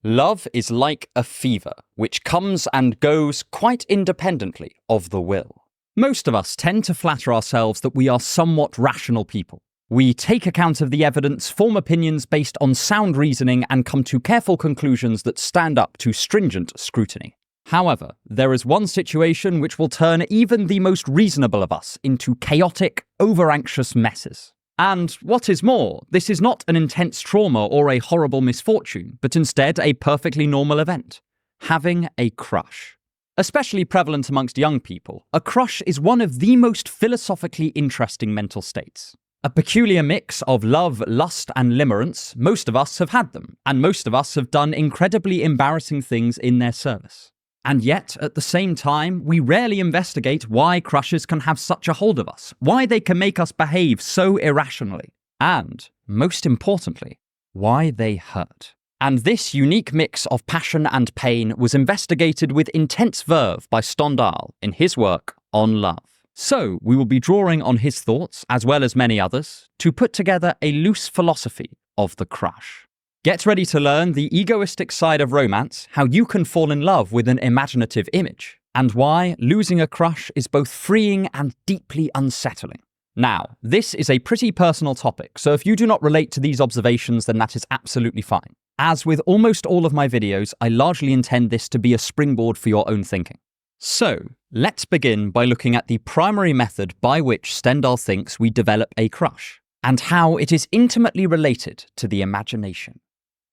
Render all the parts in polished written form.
Love is like a fever, which comes and goes quite independently of the will. Most of us tend to flatter ourselves that we are somewhat rational people. We take account of the evidence, form opinions based on sound reasoning, and come to careful conclusions that stand up to stringent scrutiny. However, there is one situation which will turn even the most reasonable of us into chaotic, over-anxious messes. And what is more, this is not an intense trauma or a horrible misfortune, but instead a perfectly normal event. Having a crush. Especially prevalent amongst young people, a crush is one of the most philosophically interesting mental states. A peculiar mix of love, lust, and limerence. Most of us have had them, and most of us have done incredibly embarrassing things in their service. And yet, at the same time, we rarely investigate why crushes can have such a hold of us, why they can make us behave so irrationally, and, most importantly, why they hurt. And this unique mix of passion and pain was investigated with intense verve by Stendhal in his work on love. So, we will be drawing on his thoughts, as well as many others, to put together a loose philosophy of the crush. Get ready to learn the egoistic side of romance, how you can fall in love with an imaginative image, and why losing a crush is both freeing and deeply unsettling. Now, this is a pretty personal topic, so if you do not relate to these observations, then that is absolutely fine. As with almost all of my videos, I largely intend this to be a springboard for your own thinking. So, let's begin by looking at the primary method by which Stendhal thinks we develop a crush, and how it is intimately related to the imagination.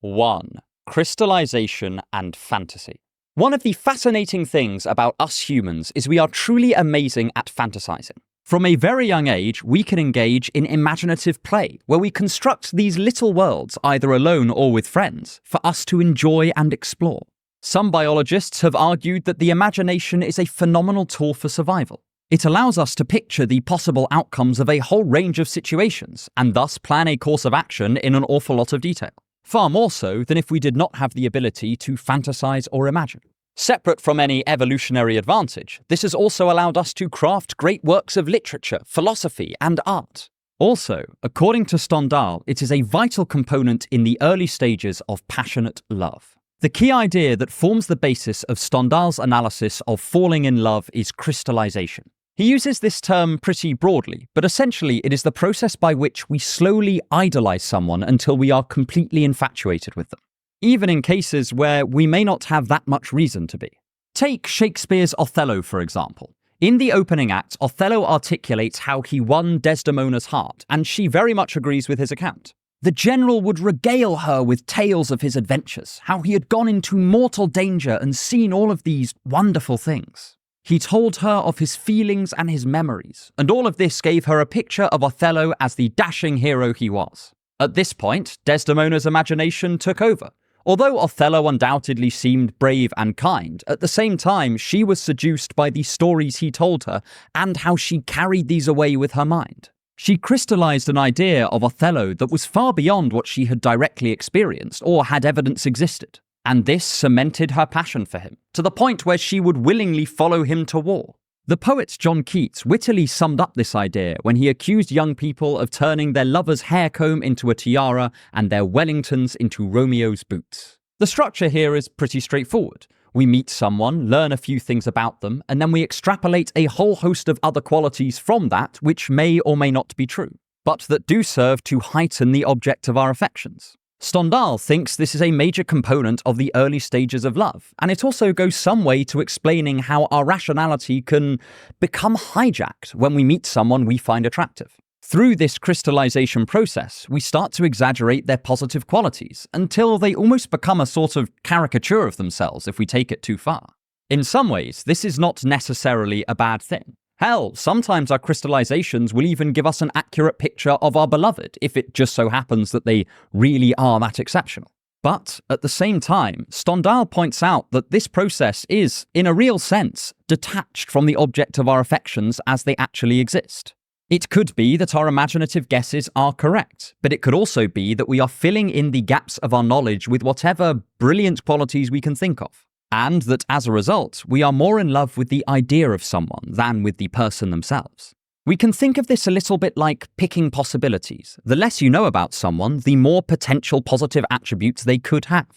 1. Crystallization and Fantasy. One of the fascinating things about us humans is we are truly amazing at fantasizing. From a very young age, we can engage in imaginative play, where we construct these little worlds, either alone or with friends, for us to enjoy and explore. Some biologists have argued that the imagination is a phenomenal tool for survival. It allows us to picture the possible outcomes of a whole range of situations, and thus plan a course of action in an awful lot of detail. Far more so than if we did not have the ability to fantasize or imagine. Separate from any evolutionary advantage, this has also allowed us to craft great works of literature, philosophy, and art. Also, according to Stendhal, it is a vital component in the early stages of passionate love. The key idea that forms the basis of Stendhal's analysis of falling in love is crystallization. He uses this term pretty broadly, but essentially it is the process by which we slowly idolize someone until we are completely infatuated with them, even in cases where we may not have that much reason to be. Take Shakespeare's Othello, for example. In the opening act, Othello articulates how he won Desdemona's heart, and she very much agrees with his account. The general would regale her with tales of his adventures, how he had gone into mortal danger and seen all of these wonderful things. He told her of his feelings and his memories, and all of this gave her a picture of Othello as the dashing hero he was. At this point, Desdemona's imagination took over. Although Othello undoubtedly seemed brave and kind, at the same time she was seduced by the stories he told her and how she carried these away with her mind. She crystallized an idea of Othello that was far beyond what she had directly experienced or had evidence existed. And this cemented her passion for him, to the point where she would willingly follow him to war. The poet John Keats wittily summed up this idea when he accused young people of turning their lover's hair comb into a tiara and their Wellingtons into Romeo's boots. The structure here is pretty straightforward. We meet someone, learn a few things about them, and then we extrapolate a whole host of other qualities from that which may or may not be true, but that do serve to heighten the object of our affections. Stendhal thinks this is a major component of the early stages of love, and it also goes some way to explaining how our rationality can become hijacked when we meet someone we find attractive. Through this crystallization process, we start to exaggerate their positive qualities until they almost become a sort of caricature of themselves if we take it too far. In some ways, this is not necessarily a bad thing. Hell, sometimes our crystallizations will even give us an accurate picture of our beloved, if it just so happens that they really are that exceptional. But, at the same time, Stendhal points out that this process is, in a real sense, detached from the object of our affections as they actually exist. It could be that our imaginative guesses are correct, but it could also be that we are filling in the gaps of our knowledge with whatever brilliant qualities we can think of. And that as a result, we are more in love with the idea of someone than with the person themselves. We can think of this a little bit like picking possibilities. The less you know about someone, the more potential positive attributes they could have.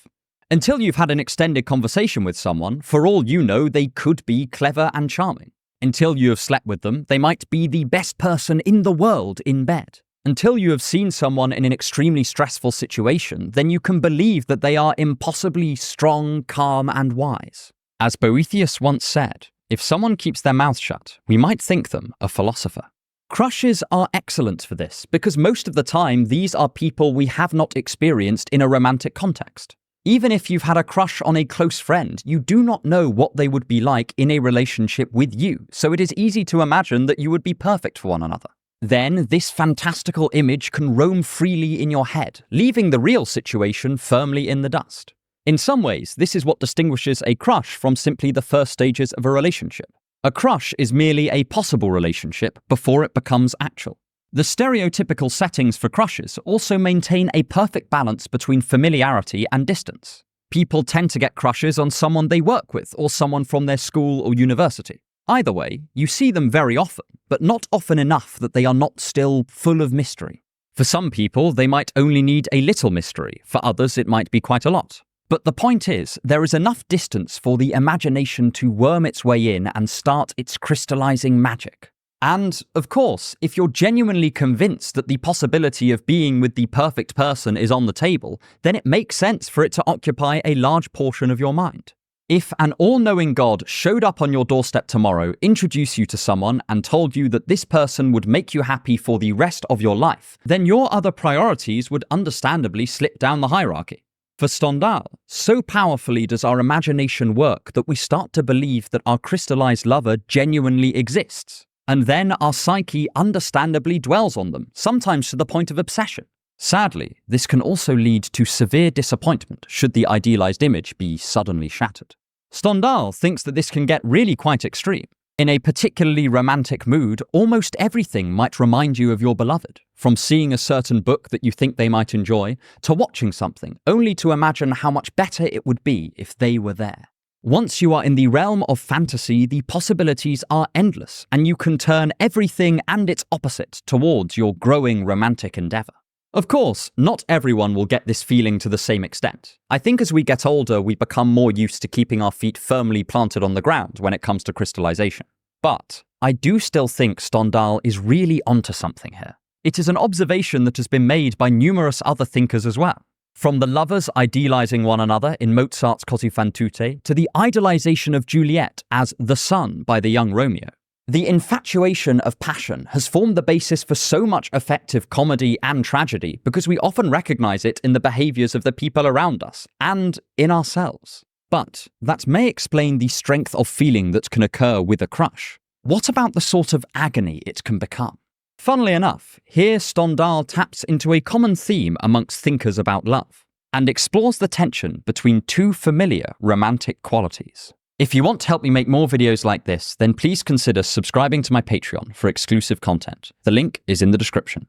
Until you've had an extended conversation with someone, for all you know, they could be clever and charming. Until you have slept with them, they might be the best person in the world in bed. Until you have seen someone in an extremely stressful situation, then you can believe that they are impossibly strong, calm, and wise. As Boethius once said, if someone keeps their mouth shut, we might think them a philosopher. Crushes are excellent for this, because most of the time these are people we have not experienced in a romantic context. Even if you've had a crush on a close friend, you do not know what they would be like in a relationship with you, so it is easy to imagine that you would be perfect for one another. Then, this fantastical image can roam freely in your head, leaving the real situation firmly in the dust. In some ways, this is what distinguishes a crush from simply the first stages of a relationship. A crush is merely a possible relationship before it becomes actual. The stereotypical settings for crushes also maintain a perfect balance between familiarity and distance. People tend to get crushes on someone they work with or someone from their school or university. Either way, you see them very often, but not often enough that they are not still full of mystery. For some people, they might only need a little mystery. For others, it might be quite a lot. But the point is, there is enough distance for the imagination to worm its way in and start its crystallizing magic. And, of course, if you're genuinely convinced that the possibility of being with the perfect person is on the table, then it makes sense for it to occupy a large portion of your mind. If an all-knowing God showed up on your doorstep tomorrow, introduced you to someone, and told you that this person would make you happy for the rest of your life, then your other priorities would understandably slip down the hierarchy. For Stendhal, so powerfully does our imagination work that we start to believe that our crystallized lover genuinely exists. And then our psyche understandably dwells on them, sometimes to the point of obsession. Sadly, this can also lead to severe disappointment should the idealized image be suddenly shattered. Stendhal thinks that this can get really quite extreme. In a particularly romantic mood, almost everything might remind you of your beloved, from seeing a certain book that you think they might enjoy, to watching something, only to imagine how much better it would be if they were there. Once you are in the realm of fantasy, the possibilities are endless, and you can turn everything and its opposite towards your growing romantic endeavor. Of course, not everyone will get this feeling to the same extent. I think as we get older, we become more used to keeping our feet firmly planted on the ground when it comes to crystallization. But I do still think Stendhal is really onto something here. It is an observation that has been made by numerous other thinkers as well. From the lovers idealizing one another in Mozart's Così fan tutte to the idolization of Juliet as the sun by the young Romeo. The infatuation of passion has formed the basis for so much effective comedy and tragedy because we often recognize it in the behaviors of the people around us and in ourselves. But that may explain the strength of feeling that can occur with a crush. What about the sort of agony it can become? Funnily enough, here Stendhal taps into a common theme amongst thinkers about love and explores the tension between two familiar romantic qualities. If you want to help me make more videos like this, then please consider subscribing to my Patreon for exclusive content. The link is in the description.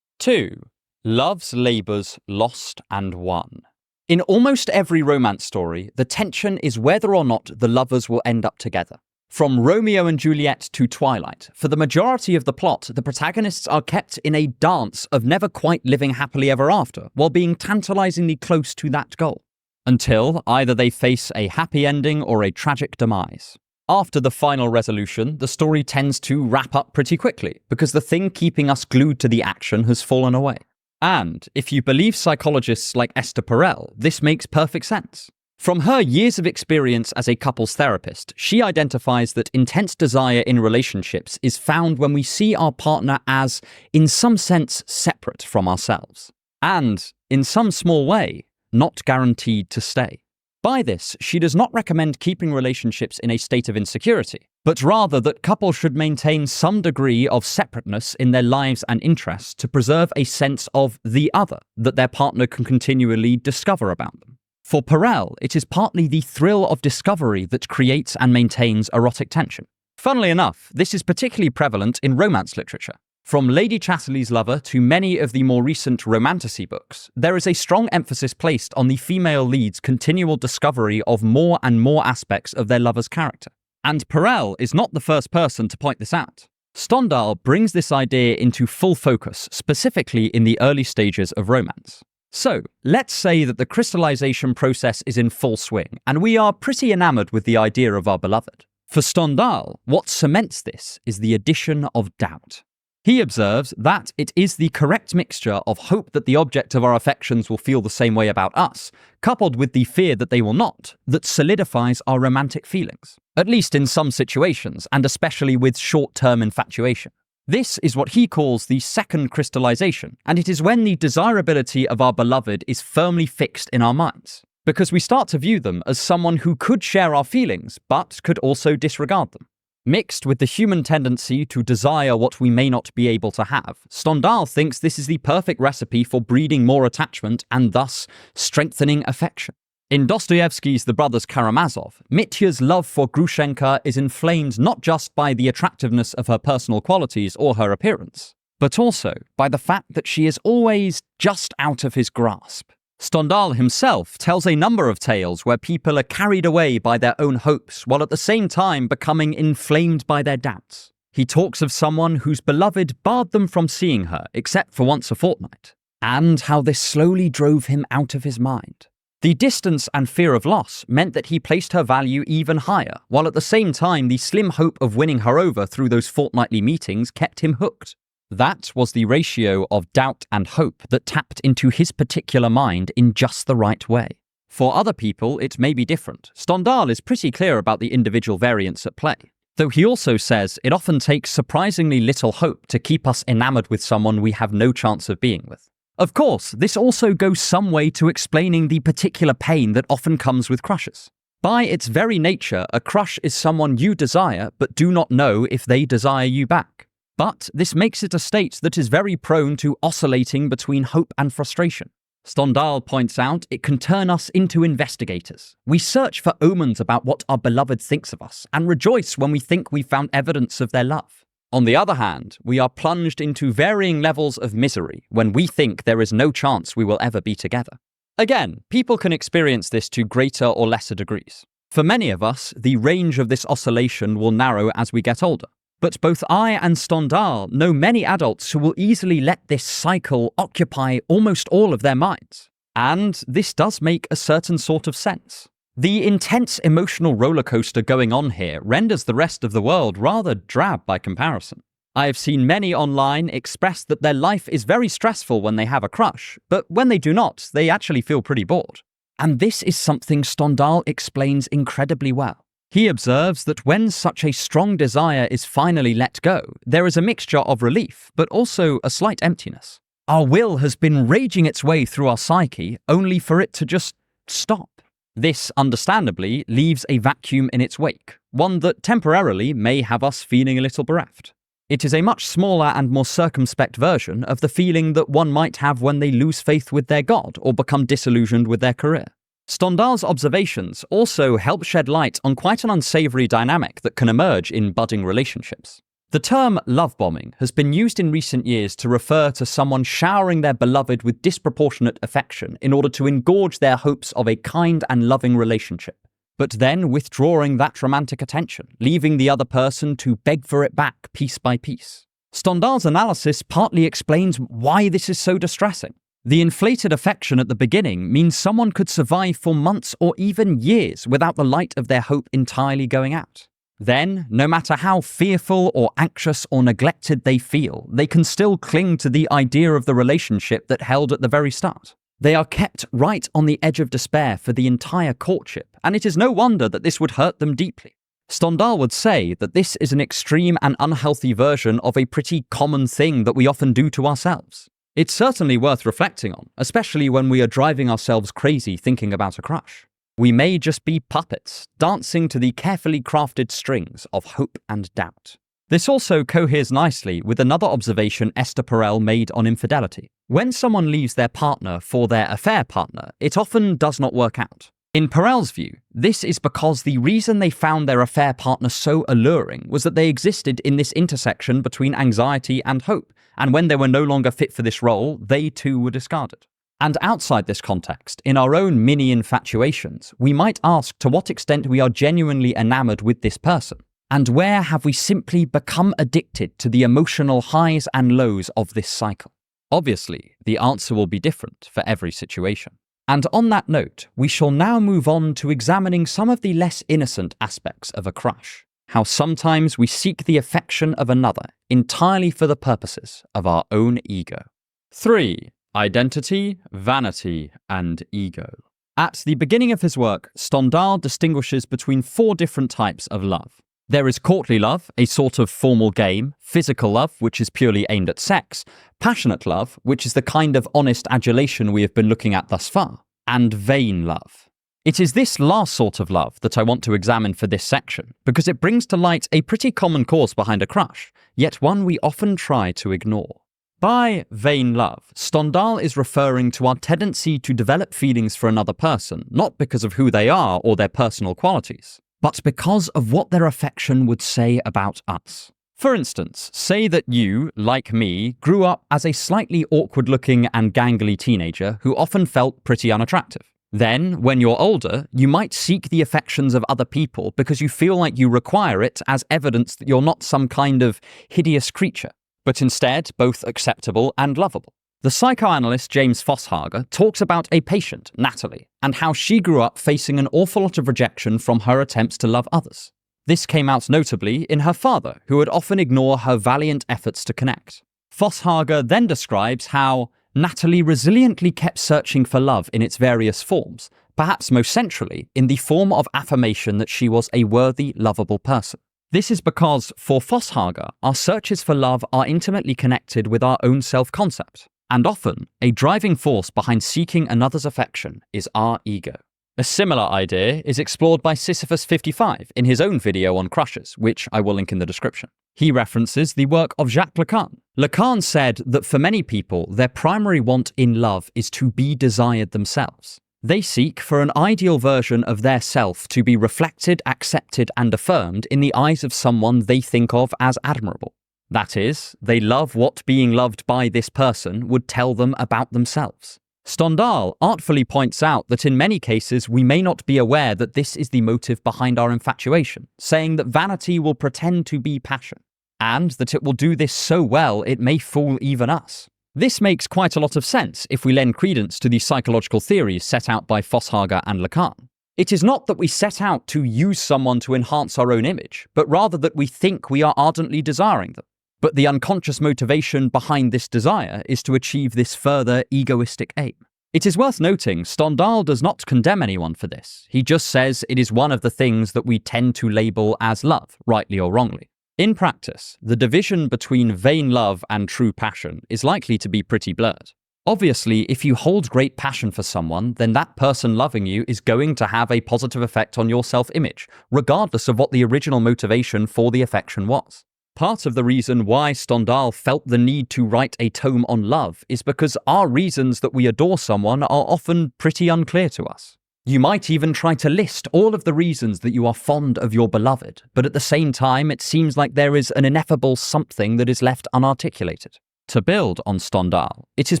2. Love's labours lost and won. In almost every romance story, the tension is whether or not the lovers will end up together. From Romeo and Juliet to Twilight, for the majority of the plot, the protagonists are kept in a dance of never quite living happily ever after, while being tantalizingly close to that goal. Until either they face a happy ending or a tragic demise. After the final resolution, the story tends to wrap up pretty quickly, because the thing keeping us glued to the action has fallen away. And, if you believe psychologists like Esther Perel, this makes perfect sense. From her years of experience as a couples therapist, she identifies that intense desire in relationships is found when we see our partner as, in some sense, separate from ourselves. And, in some small way, not guaranteed to stay. By this, she does not recommend keeping relationships in a state of insecurity, but rather that couples should maintain some degree of separateness in their lives and interests to preserve a sense of the other that their partner can continually discover about them. For Perel, it is partly the thrill of discovery that creates and maintains erotic tension. Funnily enough, this is particularly prevalent in romance literature. From Lady Chatterley's Lover to many of the more recent romantasy books, there is a strong emphasis placed on the female lead's continual discovery of more and more aspects of their lover's character. And Perel is not the first person to point this out. Stendhal brings this idea into full focus, specifically in the early stages of romance. So, let's say that the crystallization process is in full swing, and we are pretty enamored with the idea of our beloved. For Stendhal, what cements this is the addition of doubt. He observes that it is the correct mixture of hope that the object of our affections will feel the same way about us, coupled with the fear that they will not, that solidifies our romantic feelings, at least in some situations, and especially with short-term infatuation. This is what he calls the second crystallization, and it is when the desirability of our beloved is firmly fixed in our minds, because we start to view them as someone who could share our feelings, but could also disregard them. Mixed with the human tendency to desire what we may not be able to have, Stendhal thinks this is the perfect recipe for breeding more attachment and thus strengthening affection. In Dostoevsky's The Brothers Karamazov, Mitya's love for Grushenka is inflamed not just by the attractiveness of her personal qualities or her appearance, but also by the fact that she is always just out of his grasp. Stendhal himself tells a number of tales where people are carried away by their own hopes while at the same time becoming inflamed by their doubts. He talks of someone whose beloved barred them from seeing her except for once a fortnight, and how this slowly drove him out of his mind. The distance and fear of loss meant that he placed her value even higher, while at the same time the slim hope of winning her over through those fortnightly meetings kept him hooked. That was the ratio of doubt and hope that tapped into his particular mind in just the right way. For other people, it may be different. Stendhal is pretty clear about the individual variants at play, though he also says it often takes surprisingly little hope to keep us enamored with someone we have no chance of being with. Of course, this also goes some way to explaining the particular pain that often comes with crushes. By its very nature, a crush is someone you desire but do not know if they desire you back. But this makes it a state that is very prone to oscillating between hope and frustration. Stendhal points out it can turn us into investigators. We search for omens about what our beloved thinks of us and rejoice when we think we've found evidence of their love. On the other hand, we are plunged into varying levels of misery when we think there is no chance we will ever be together. Again, people can experience this to greater or lesser degrees. For many of us, the range of this oscillation will narrow as we get older. But both I and Stendhal know many adults who will easily let this cycle occupy almost all of their minds. And this does make a certain sort of sense. The intense emotional rollercoaster going on here renders the rest of the world rather drab by comparison. I have seen many online express that their life is very stressful when they have a crush, but when they do not, they actually feel pretty bored. And this is something Stendhal explains incredibly well. He observes that when such a strong desire is finally let go, there is a mixture of relief, but also a slight emptiness. Our will has been raging its way through our psyche, only for it to just stop. This, understandably, leaves a vacuum in its wake, one that temporarily may have us feeling a little bereft. It is a much smaller and more circumspect version of the feeling that one might have when they lose faith with their God or become disillusioned with their career. Stendhal's observations also help shed light on quite an unsavory dynamic that can emerge in budding relationships. The term love bombing has been used in recent years to refer to someone showering their beloved with disproportionate affection in order to engorge their hopes of a kind and loving relationship, but then withdrawing that romantic attention, leaving the other person to beg for it back piece by piece. Stendhal's analysis partly explains why this is so distressing. The inflated affection at the beginning means someone could survive for months or even years without the light of their hope entirely going out. Then, no matter how fearful or anxious or neglected they feel, they can still cling to the idea of the relationship that held at the very start. They are kept right on the edge of despair for the entire courtship, and it is no wonder that this would hurt them deeply. Stendhal would say that this is an extreme and unhealthy version of a pretty common thing that we often do to ourselves. It's certainly worth reflecting on, especially when we are driving ourselves crazy thinking about a crush. We may just be puppets, dancing to the carefully crafted strings of hope and doubt. This also coheres nicely with another observation Esther Perel made on infidelity. When someone leaves their partner for their affair partner, it often does not work out. In Perel's view, this is because the reason they found their affair partner so alluring was that they existed in this intersection between anxiety and hope, and when they were no longer fit for this role, they too were discarded. And outside this context, in our own mini-infatuations, we might ask to what extent we are genuinely enamored with this person, and where have we simply become addicted to the emotional highs and lows of this cycle. Obviously, the answer will be different for every situation. And on that note, we shall now move on to examining some of the less innocent aspects of a crush. How sometimes we seek the affection of another entirely for the purposes of our own ego. 3. Identity, vanity, and ego. At the beginning of his work, Stendhal distinguishes between 4 different types of love. There is courtly love, a sort of formal game, physical love, which is purely aimed at sex, passionate love, which is the kind of honest adulation we have been looking at thus far, and vain love. It is this last sort of love that I want to examine for this section, because it brings to light a pretty common cause behind a crush, yet one we often try to ignore. By vain love, Stendhal is referring to our tendency to develop feelings for another person, not because of who they are or their personal qualities, but because of what their affection would say about us. For instance, say that you, like me, grew up as a slightly awkward-looking and gangly teenager who often felt pretty unattractive. Then, when you're older, you might seek the affections of other people because you feel like you require it as evidence that you're not some kind of hideous creature, but instead both acceptable and lovable. The psychoanalyst James Fosshager talks about a patient, Natalie, and how she grew up facing an awful lot of rejection from her attempts to love others. This came out notably in her father, who would often ignore her valiant efforts to connect. Fosshager then describes how Natalie resiliently kept searching for love in its various forms, perhaps most centrally in the form of affirmation that she was a worthy, lovable person. This is because, for Fosshager, our searches for love are intimately connected with our own self-concept, and often, a driving force behind seeking another's affection is our ego. A similar idea is explored by Sisyphus55 in his own video on crushes, which I will link in the description. He references the work of Jacques Lacan. Lacan said that for many people, their primary want in love is to be desired themselves. They seek for an ideal version of their self to be reflected, accepted, and affirmed in the eyes of someone they think of as admirable. That is, they love what being loved by this person would tell them about themselves. Stendhal artfully points out that in many cases we may not be aware that this is the motive behind our infatuation, saying that vanity will pretend to be passion, and that it will do this so well it may fool even us. This makes quite a lot of sense if we lend credence to the psychological theories set out by Fosshager and Lacan. It is not that we set out to use someone to enhance our own image, but rather that we think we are ardently desiring them. But the unconscious motivation behind this desire is to achieve this further egoistic aim. It is worth noting Stendhal does not condemn anyone for this. He just says it is one of the things that we tend to label as love, rightly or wrongly. In practice, the division between vain love and true passion is likely to be pretty blurred. Obviously, if you hold great passion for someone, then that person loving you is going to have a positive effect on your self-image, regardless of what the original motivation for the affection was. Part of the reason why Stendhal felt the need to write a tome on love is because our reasons that we adore someone are often pretty unclear to us. You might even try to list all of the reasons that you are fond of your beloved, but at the same time it seems like there is an ineffable something that is left unarticulated. To build on Stendhal, it is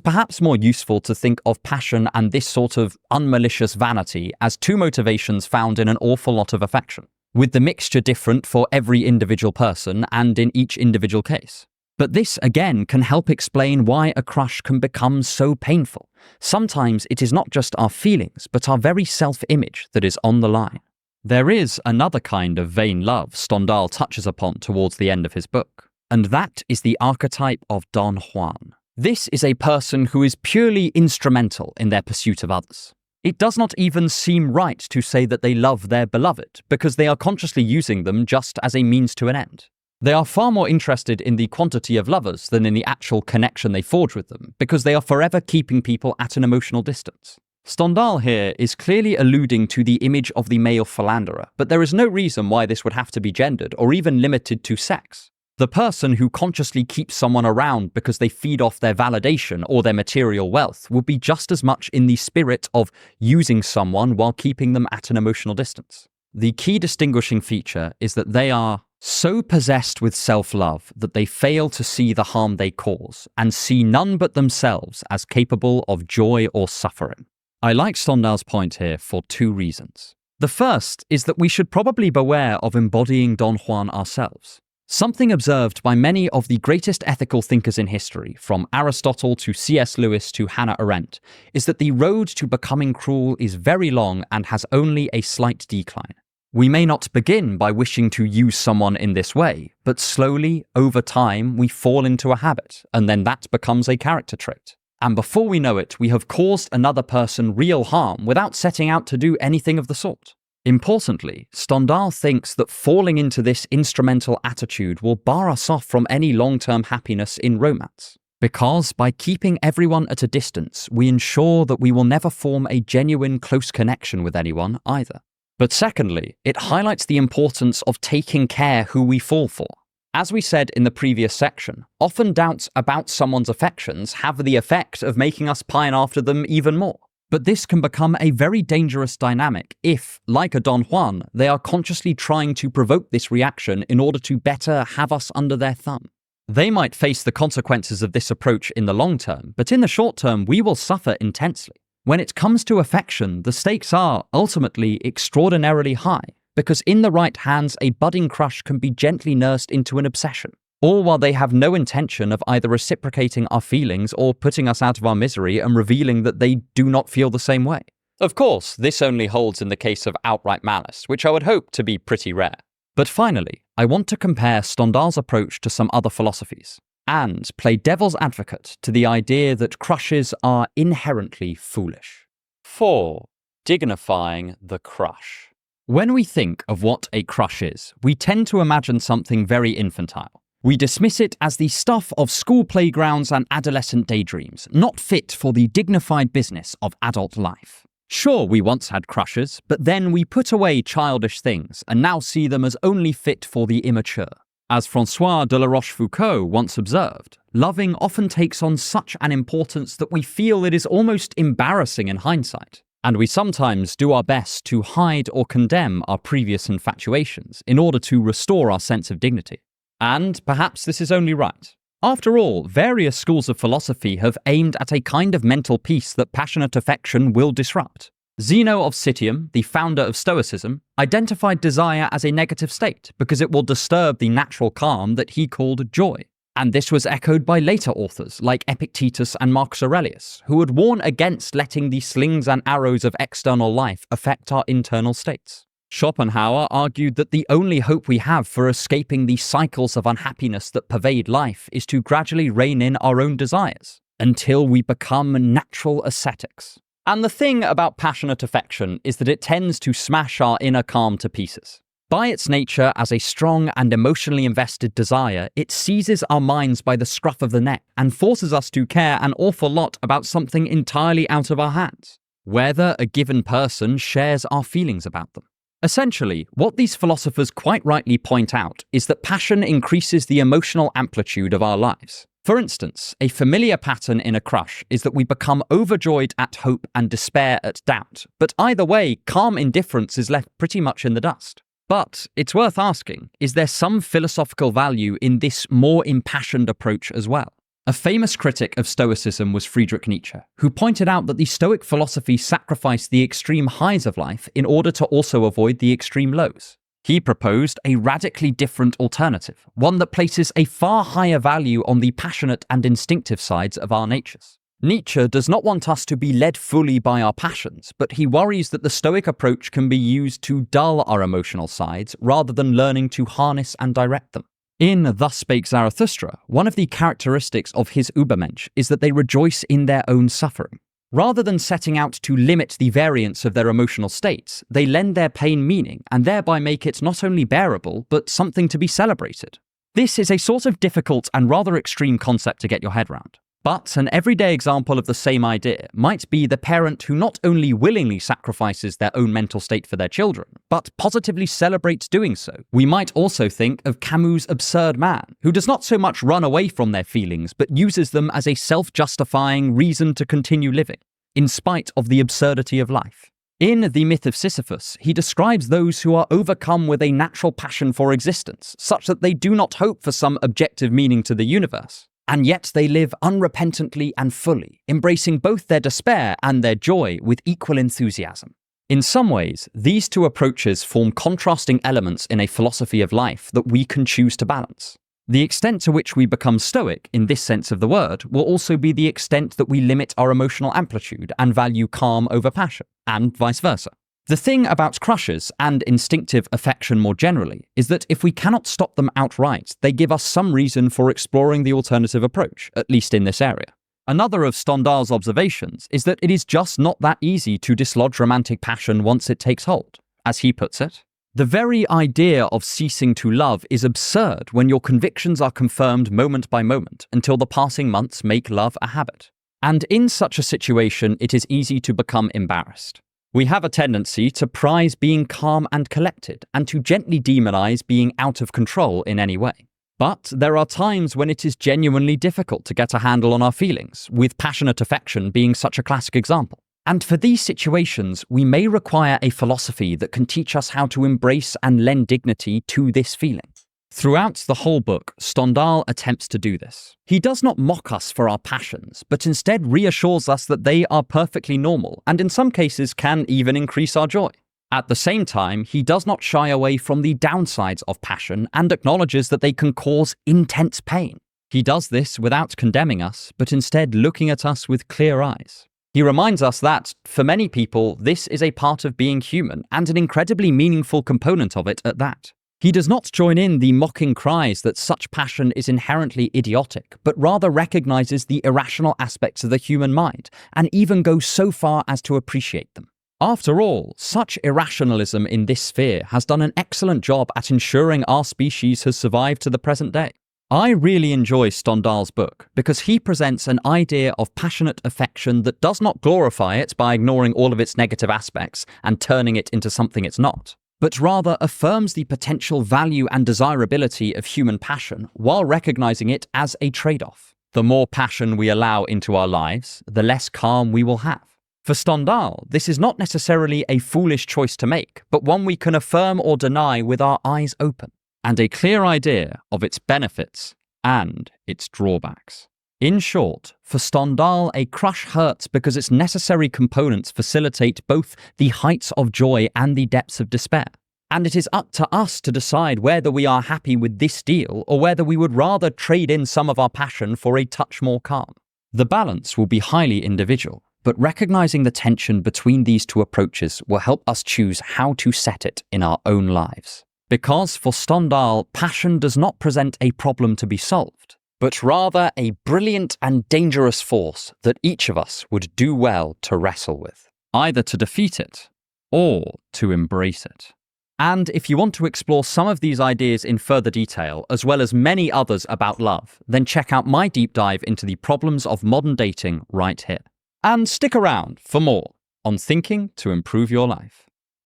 perhaps more useful to think of passion and this sort of unmalicious vanity as 2 motivations found in an awful lot of affection, with the mixture different for every individual person and in each individual case. But this, again, can help explain why a crush can become so painful. Sometimes it is not just our feelings, but our very self-image that is on the line. There is another kind of vain love Stendhal touches upon towards the end of his book, and that is the archetype of Don Juan. This is a person who is purely instrumental in their pursuit of others. It does not even seem right to say that they love their beloved, because they are consciously using them just as a means to an end. They are far more interested in the quantity of lovers than in the actual connection they forge with them, because they are forever keeping people at an emotional distance. Stendhal here is clearly alluding to the image of the male philanderer, but there is no reason why this would have to be gendered or even limited to sex. The person who consciously keeps someone around because they feed off their validation or their material wealth would be just as much in the spirit of using someone while keeping them at an emotional distance. The key distinguishing feature is that they are so possessed with self-love that they fail to see the harm they cause and see none but themselves as capable of joy or suffering. I like Stendhal's point here for 2 reasons. The first is that we should probably beware of embodying Don Juan ourselves. Something observed by many of the greatest ethical thinkers in history, from Aristotle to C.S. Lewis to Hannah Arendt, is that the road to becoming cruel is very long and has only a slight decline. We may not begin by wishing to use someone in this way, but slowly, over time, we fall into a habit, and then that becomes a character trait. And before we know it, we have caused another person real harm without setting out to do anything of the sort. Importantly, Stendhal thinks that falling into this instrumental attitude will bar us off from any long-term happiness in romance. Because by keeping everyone at a distance, we ensure that we will never form a genuine close connection with anyone either. But secondly, it highlights the importance of taking care who we fall for. As we said in the previous section, often doubts about someone's affections have the effect of making us pine after them even more. But this can become a very dangerous dynamic if, like a Don Juan, they are consciously trying to provoke this reaction in order to better have us under their thumb. They might face the consequences of this approach in the long term, but in the short term we will suffer intensely. When it comes to affection, the stakes are, ultimately, extraordinarily high, because in the right hands a budding crush can be gently nursed into an obsession, all while they have no intention of either reciprocating our feelings or putting us out of our misery and revealing that they do not feel the same way. Of course, this only holds in the case of outright malice, which I would hope to be pretty rare. But finally, I want to compare Stendhal's approach to some other philosophies, and play devil's advocate to the idea that crushes are inherently foolish. 4. Dignifying the crush. When we think of what a crush is, we tend to imagine something very infantile. We dismiss it as the stuff of school playgrounds and adolescent daydreams, not fit for the dignified business of adult life. Sure, we once had crushes, but then we put away childish things and now see them as only fit for the immature. As François de la Rochefoucauld once observed, loving often takes on such an importance that we feel it is almost embarrassing in hindsight, and we sometimes do our best to hide or condemn our previous infatuations in order to restore our sense of dignity. And perhaps this is only right. After all, various schools of philosophy have aimed at a kind of mental peace that passionate affection will disrupt. Zeno of Citium, the founder of Stoicism, identified desire as a negative state because it will disturb the natural calm that he called joy. And this was echoed by later authors like Epictetus and Marcus Aurelius, who would warn against letting the slings and arrows of external life affect our internal states. Schopenhauer argued that the only hope we have for escaping the cycles of unhappiness that pervade life is to gradually rein in our own desires, until we become natural ascetics. And the thing about passionate affection is that it tends to smash our inner calm to pieces. By its nature as a strong and emotionally invested desire, it seizes our minds by the scruff of the neck and forces us to care an awful lot about something entirely out of our hands, whether a given person shares our feelings about them. Essentially, what these philosophers quite rightly point out is that passion increases the emotional amplitude of our lives. For instance, a familiar pattern in a crush is that we become overjoyed at hope and despair at doubt, but either way, calm indifference is left pretty much in the dust. But it's worth asking, is there some philosophical value in this more impassioned approach as well? A famous critic of Stoicism was Friedrich Nietzsche, who pointed out that the Stoic philosophy sacrificed the extreme highs of life in order to also avoid the extreme lows. He proposed a radically different alternative, one that places a far higher value on the passionate and instinctive sides of our natures. Nietzsche does not want us to be led fully by our passions, but he worries that the Stoic approach can be used to dull our emotional sides rather than learning to harness and direct them. In Thus Spake Zarathustra, one of the characteristics of his Übermensch is that they rejoice in their own suffering. Rather than setting out to limit the variance of their emotional states, they lend their pain meaning and thereby make it not only bearable, but something to be celebrated. This is a sort of difficult and rather extreme concept to get your head around. But an everyday example of the same idea might be the parent who not only willingly sacrifices their own mental state for their children, but positively celebrates doing so. We might also think of Camus' Absurd Man, who does not so much run away from their feelings, but uses them as a self-justifying reason to continue living, in spite of the absurdity of life. In The Myth of Sisyphus, he describes those who are overcome with a natural passion for existence, such that they do not hope for some objective meaning to the universe. And yet they live unrepentantly and fully, embracing both their despair and their joy with equal enthusiasm. In some ways, these two approaches form contrasting elements in a philosophy of life that we can choose to balance. The extent to which we become stoic, in this sense of the word, will also be the extent that we limit our emotional amplitude and value calm over passion, and vice versa. The thing about crushes and instinctive affection more generally is that if we cannot stop them outright, they give us some reason for exploring the alternative approach, at least in this area. Another of Stendhal's observations is that it is just not that easy to dislodge romantic passion once it takes hold. As he puts it, the very idea of ceasing to love is absurd when your convictions are confirmed moment by moment until the passing months make love a habit. And in such a situation, it is easy to become embarrassed. We have a tendency to prize being calm and collected and to gently demonize being out of control in any way. But there are times when it is genuinely difficult to get a handle on our feelings, with passionate affection being such a classic example. And for these situations, we may require a philosophy that can teach us how to embrace and lend dignity to this feeling. Throughout the whole book, Stendhal attempts to do this. He does not mock us for our passions, but instead reassures us that they are perfectly normal and in some cases can even increase our joy. At the same time, he does not shy away from the downsides of passion and acknowledges that they can cause intense pain. He does this without condemning us, but instead looking at us with clear eyes. He reminds us that, for many people, this is a part of being human and an incredibly meaningful component of it at that. He does not join in the mocking cries that such passion is inherently idiotic, but rather recognizes the irrational aspects of the human mind and even goes so far as to appreciate them. After all, such irrationalism in this sphere has done an excellent job at ensuring our species has survived to the present day. I really enjoy Stendhal's book because he presents an idea of passionate affection that does not glorify it by ignoring all of its negative aspects and turning it into something it's not, but rather affirms the potential value and desirability of human passion while recognizing it as a trade-off. The more passion we allow into our lives, the less calm we will have. For Stendhal, this is not necessarily a foolish choice to make, but one we can affirm or deny with our eyes open, and a clear idea of its benefits and its drawbacks. In short, for Stendhal, a crush hurts because its necessary components facilitate both the heights of joy and the depths of despair. And it is up to us to decide whether we are happy with this deal or whether we would rather trade in some of our passion for a touch more calm. The balance will be highly individual, but recognizing the tension between these two approaches will help us choose how to set it in our own lives. Because for Stendhal, passion does not present a problem to be solved, but rather a brilliant and dangerous force that each of us would do well to wrestle with, either to defeat it or to embrace it. And if you want to explore some of these ideas in further detail, as well as many others about love, then check out my deep dive into the problems of modern dating right here. And stick around for more on thinking to improve your life.